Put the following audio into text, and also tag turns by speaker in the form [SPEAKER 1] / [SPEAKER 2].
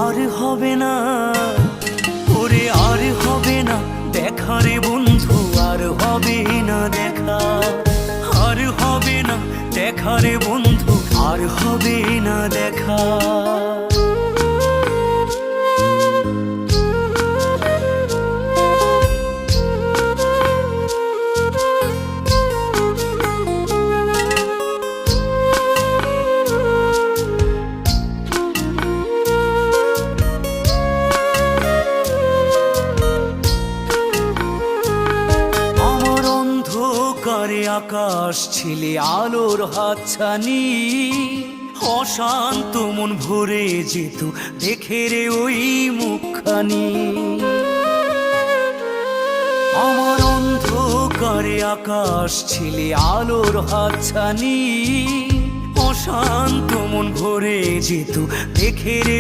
[SPEAKER 1] আর হবে না, ওরে আর হবে না দেখা রে বন্ধু, আর হবে না দেখা, আর হবে না দেখা রে বন্ধু, আর হবে না দেখা। অন্ধকারে আকাশ ছিলে আলোর হাতছানি, অশান্ত মন ভরে যেত দেখে রে ওই মুখখানি। আমার অন্ধকারে আকাশ ছিলে আলোর হাতছানি, অশান্ত মন ভরে যেত দেখে রে